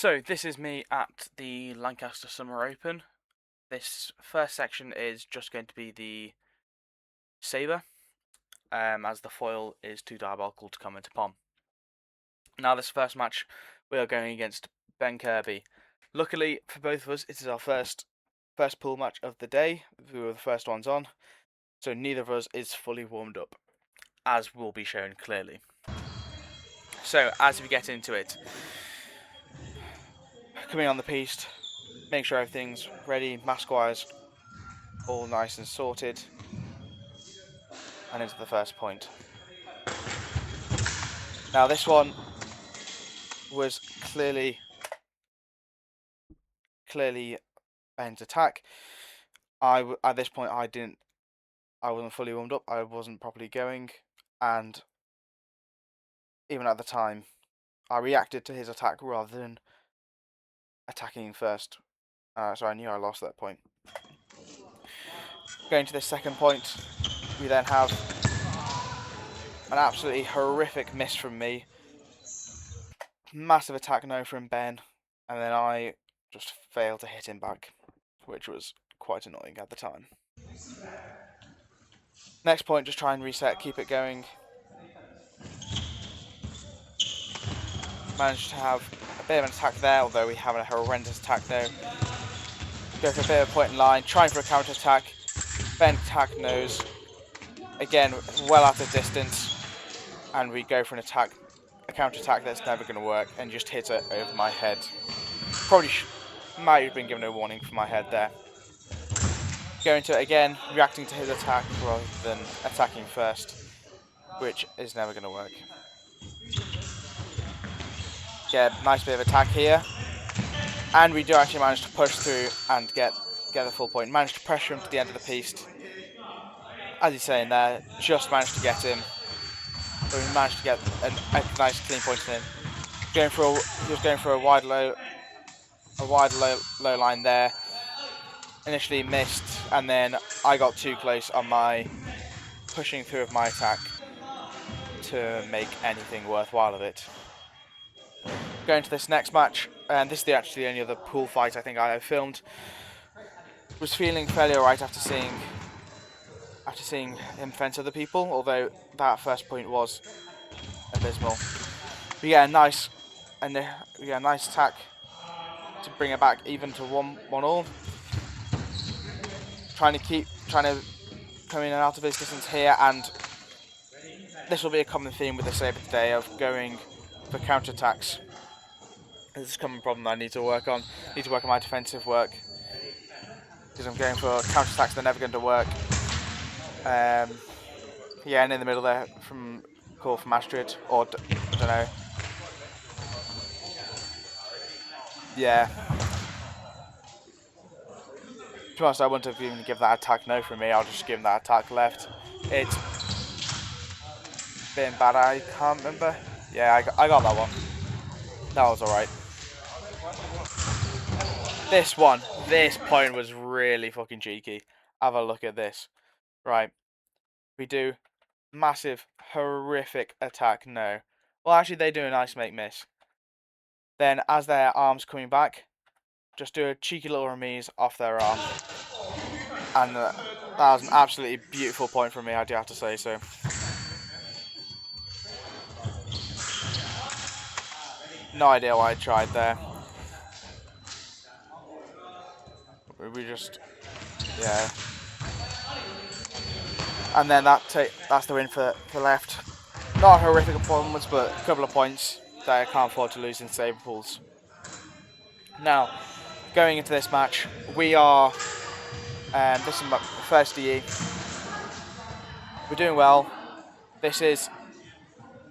So this is me at the Lancaster Summer Open. This first section is just going to be the Sabre, as the foil is too diabolical to comment upon. Now this first match, we are going against Ben Kirby. Luckily for both of us, it is our first pool match of the day. We were the first ones on, so neither of us is fully warmed up, as will be shown clearly. So as we get into it, coming on the piste, make sure everything's ready, mask-wise, all nice and sorted, and into the first point. Now this one was clearly Ben's attack. At this point I wasn't fully warmed up. I wasn't properly going, and even at the time, I reacted to his attack rather than attacking first. So I knew I lost that point. Going to the second point, we then have an absolutely horrific miss from me. Massive attack no from Ben, and then I just failed to hit him back, which was quite annoying at the time. Next point, just try and reset, keep it going. Managed to have a bit of an attack there, although we have a horrendous attack there. Go for a bit of a point in line, trying for a counter attack. Ben attack knows. Again, well out of distance, and we go for an attack, a counter attack that's never going to work, and just hit it over my head. Probably might have been given a warning for my head there. Going to it again, reacting to his attack rather than attacking first, which is never going to work. Get a nice bit of attack here, and we do actually manage to push through and get the full point. Managed to pressure him to the end of the piste. As he's saying there, just managed to get him. But we managed to get a nice clean point in him. He was going for a wide low line there. Initially missed, and then I got too close on my pushing through of my attack to make anything worthwhile of it. Going to this next match, and this is actually the only other pool fight I think I have filmed. Was feeling fairly alright after seeing him fence other people, although that first point was abysmal. We get a nice attack to bring it back even to 1-1 Trying to come in and out of his distance here, and this will be a common theme with the Sabre today of going for counter attacks. This is a common problem that I need to work on. I need to work on my defensive work, because I'm going for counter attacks that are never going to work. Yeah, and in the middle there from call from Astrid, or I don't know. Yeah. To be honest, I wouldn't have even given that attack no from me. I'll just give him that attack left. It's been bad. I can't remember. Yeah, I got that one. That was alright. This point was really fucking cheeky. Have a look at this. Right. We do massive, horrific attack no. Well, actually, they do a nice make miss. Then, as their arm's coming back, just do a cheeky little remise off their arm. And that was an absolutely beautiful point from me, I do have to say so. No idea why I tried there. We just, yeah. And then that's the win for left. Not a horrific performance, but a couple of points that I can't afford to lose in Sabre pools. Now, going into this match, we are, this is my first DE. We're doing well. This is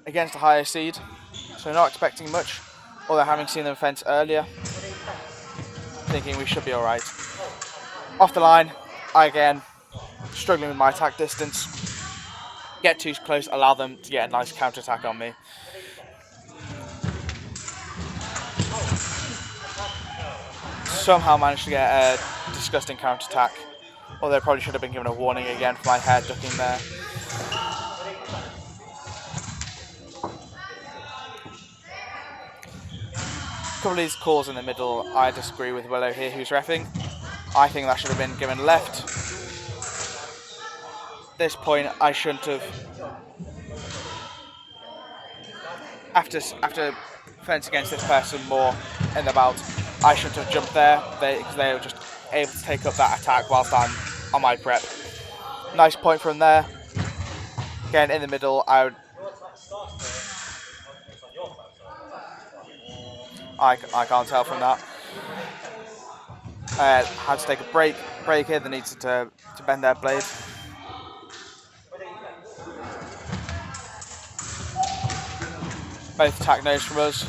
against a higher seed, so not expecting much, although having seen them fence earlier, thinking we should be alright. Off the line, I again, struggling with my attack distance. Get too close, allow them to get a nice counter attack on me. Somehow managed to get a disgusting counter attack, although I probably should have been given a warning again for my head ducking there. couple of these calls in the middle, I disagree with Willow here, who's reffing. I think that should have been given left. At this point, I shouldn't have. After fence against this person more in the bout, I shouldn't have jumped there because they were just able to take up that attack whilst I'm on my prep. Nice point from there. Again, in the middle, I can't tell from that. Had to take a break here. They needed to bend their blade. Both attack nodes from us.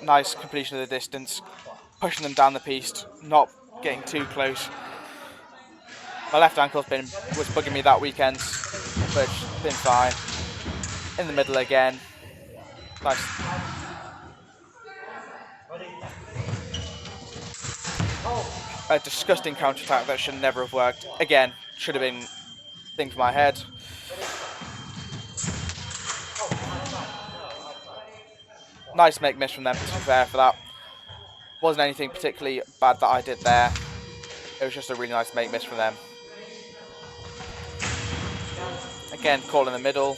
Nice completion of the distance. Pushing them down the piste, not getting too close. My left ankle's was bugging me that weekend, but it's been fine. In the middle again. Nice. A disgusting counter-attack that should never have worked. Again, should have been thing for my head. Nice make miss from them, to be fair, for that. Wasn't anything particularly bad that I did there. It was just a really nice make miss from them. Again, call in the middle.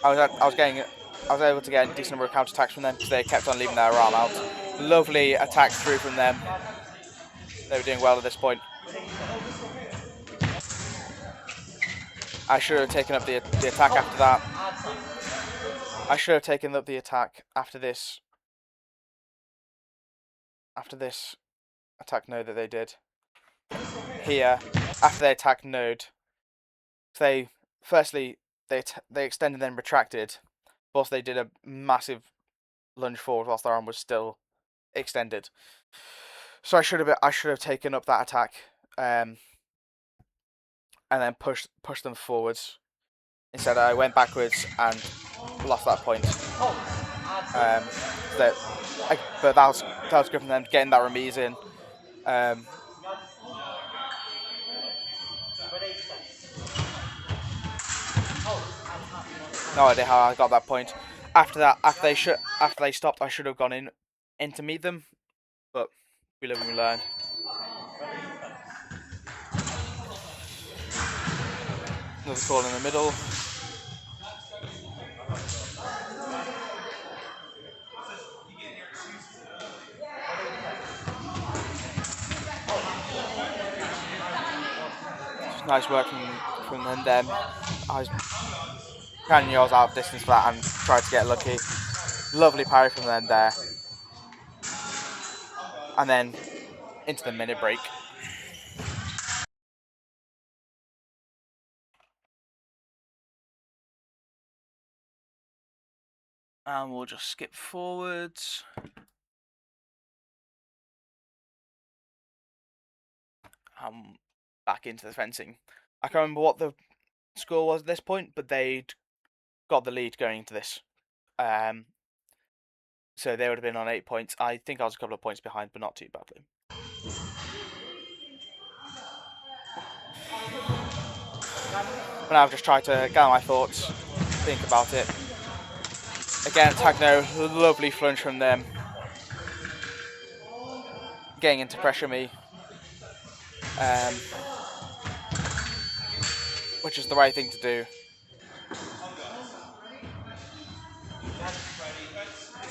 I was able to get a decent number of counter attacks from them because they kept on leaving their arm out. Lovely attack through from them. They were doing well at this point. I should have taken up the attack after that. I should have taken up the attack after this. After this attack node that they did. Here, after they attacked node, firstly they extended then retracted. Of course, they did a massive lunge forward whilst their arm was still extended. So I should have taken up that attack, and then pushed them forwards. Instead, I went backwards and lost that point. But that was good from them getting that remise in. No idea how I got that point. After that, after they stopped, I should have gone in to meet them, but we live and we learn. Another call in the middle. Nice work from them. I was counting yours out of distance for that and tried to get lucky. Lovely parry from them there. And then into the minute break. And we'll just skip forwards. Back into the fencing. I can't remember what the score was at this point, but they'd got the lead going into this. So they would have been on 8 points. I think I was a couple of points behind, but not too badly. But now I've just tried to gather my thoughts, think about it. Again, Tagno, lovely flunge from them. Getting into pressure me. Which is the right thing to do.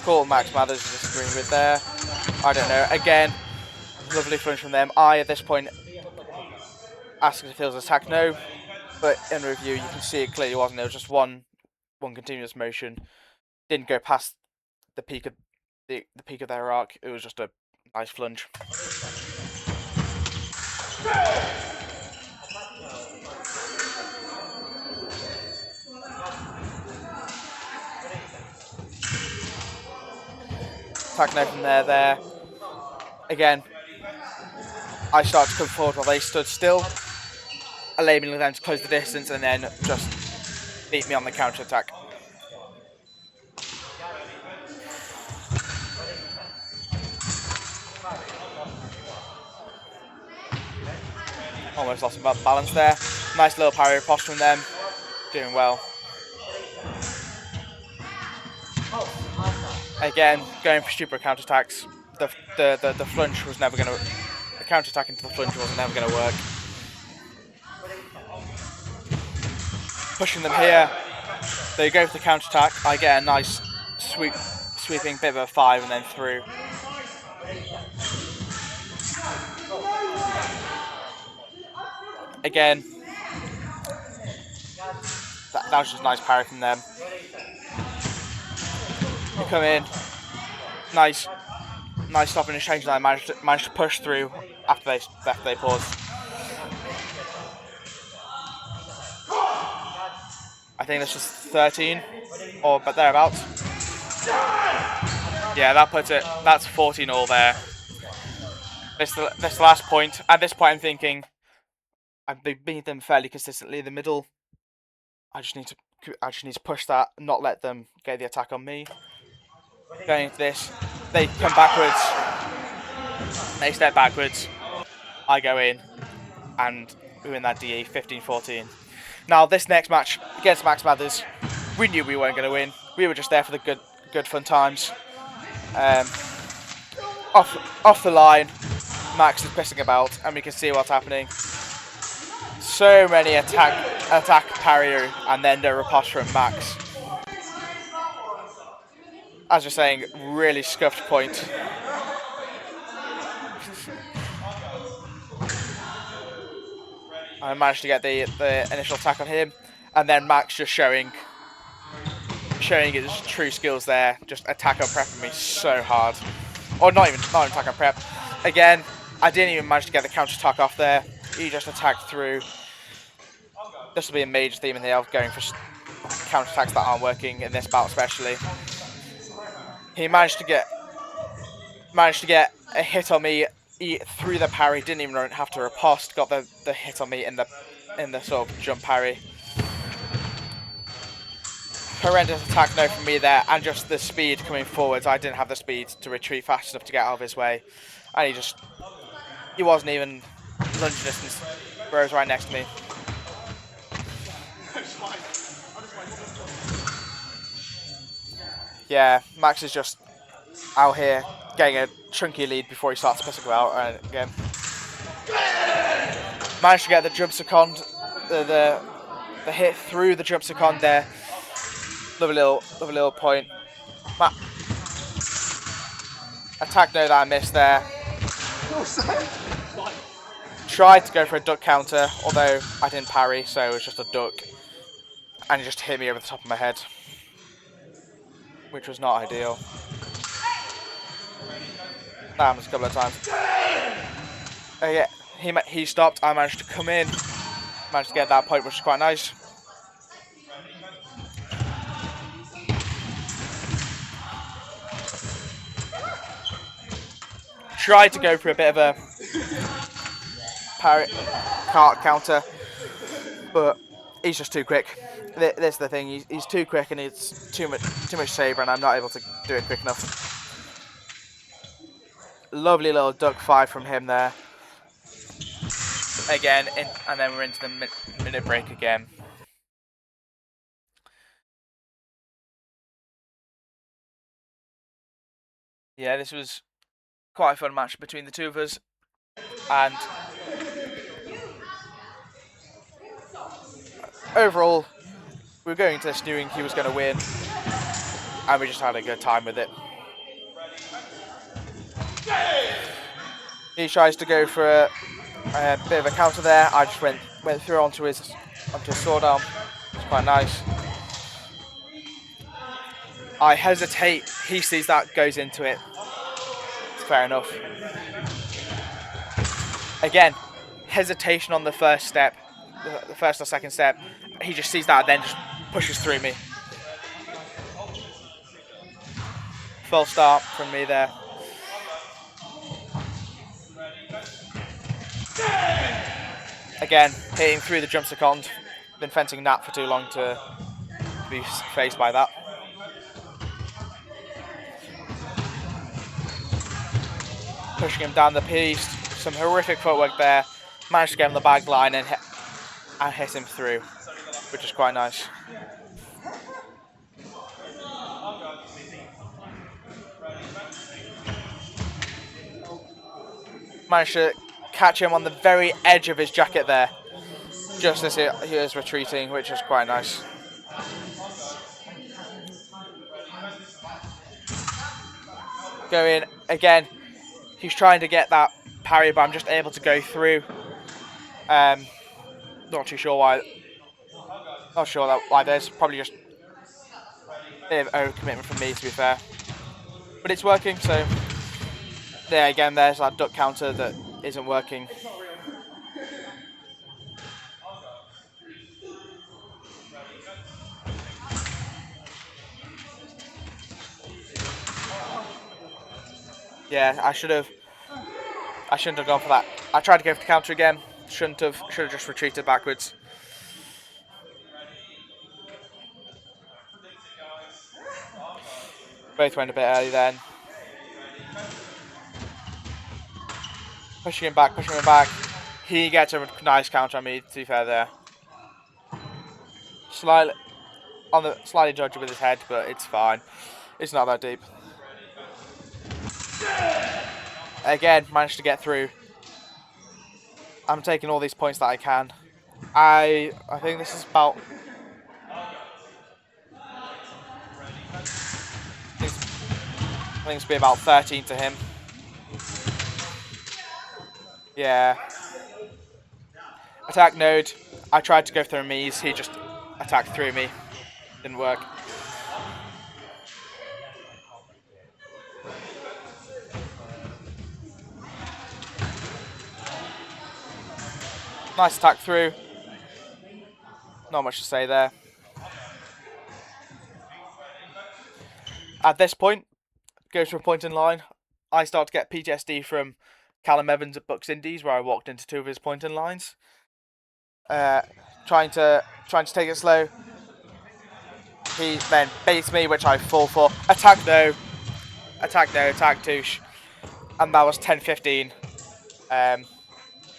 Cool, Max Mathers is disagreeing with there. I don't know. Again, lovely flunge from them. At this point, asked if it was attack, no. But in review, you can see it clearly wasn't. It was just one continuous motion. Didn't go past the peak of the peak of their arc. It was just a nice flunge. Attack no from there. Again, I started to come forward while they stood still, enabling them to close the distance and then just beat me on the counter attack. Almost lost some balance there. Nice little parry riposte from them. Doing well. Again, going for stupid counterattacks. The flunch was never going to... The counterattack into the flunch was never going to work. Pushing them here. They go for the counterattack. I get a nice sweeping bit of a 5 and then through. Again, that was just a nice parry from them. You come in, nice stopping exchange, and I managed to push through after they paused. I think this was 13 or but thereabouts. Yeah, that puts it. That's 14 all there. This last point. At this point, I'm thinking I've beat them fairly consistently in the middle. I just need to push that, not let them get the attack on me. Going into this, they come backwards. They step backwards. I go in, and we win that DE 15-14. Now this next match against Max Mathers, we knew we weren't going to win. We were just there for the good fun times. Off the line, Max is pissing about, and we can see what's happening. So many attack parry, and then the riposte from Max. As you're saying, really scuffed point. I managed to get the initial attack on him, and then Max just showing his true skills there, just attack up prepping me so hard. Or not even attack up prep. Again, I didn't even manage to get the counter attack off there. He just attacked through. This will be a major theme in here of going for counter attacks that aren't working in this bout especially. He managed to get a hit on me through the parry, didn't even have to riposte, got the hit on me in the sort of jump parry. Horrendous attack no from me there, and just the speed coming forwards. I didn't have the speed to retreat fast enough to get out of his way, and he wasn't even lunge distance. Rose right next to me. Yeah, Max is just out here getting a chunky lead before he starts pissing about. And again, managed to get the jump second, the hit through the jump second there. Lovely little point. Attack no that I missed there. Tried to go for a duck counter, although I didn't parry, so it was just a duck. And he just hit me over the top of my head, which was not ideal. That happens a couple of times. Yeah, he stopped. I managed to come in. Managed to get that point, which is quite nice. Tried to go for a bit of a parry cart counter, but he's just too quick. This is the thing. He's too quick, and it's too much Sabre, and I'm not able to do it quick enough. Lovely little duck 5 from him there. Again, and then we're into the minute break again. Yeah, this was quite a fun match between the two of us, and overall, we were going into this knowing he was going to win, and we just had a good time with it. He tries to go for a bit of a counter there. I just went through onto his sword arm. It's quite nice. I hesitate. He sees that, goes into it. It's fair enough. Again, hesitation on the first step, the first or second step. He just sees that and then just pushes through me. False start from me there. Again, hitting through the jump second. Been fencing Nat for too long to be faced by that. Pushing him down the piece. Some horrific footwork there. managed to get him the bag line and hit him through, which is quite nice. Managed to catch him on the very edge of his jacket there, just as he was retreating, which is quite nice. Going again, he's trying to get that parry, but I'm just able to go through. Not too sure why. Not sure why. There's probably just a bit of overcommitment from me, to be fair. But it's working, so there again, there's that duck counter that isn't working. Yeah, I shouldn't have gone for that. I tried to go for the counter again. Should have just retreated backwards. Both went a bit early then. Pushing him back. He gets a nice counter on me, to be fair there. Slightly dodgy with his head, but it's fine. It's not that deep. Again, managed to get through. I'm taking all these points that I can. I think this is about. I think it's be about 13 to him. Yeah. Attack node. I tried to go through Mies. He just attacked through me. Didn't work. Nice attack through. Not much to say there. At this point, goes for a point in line. I start to get PTSD from Callum Evans at Bucks Indies, where I walked into two of his point in lines. Trying to take it slow. He then baits me, which I fall for. Attack no, attack touche. And that was 10-15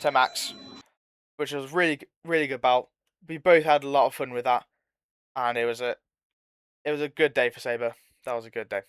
to max, which was really good bout. We both had a lot of fun with that, and it was a good day for Sabre. That was a good day.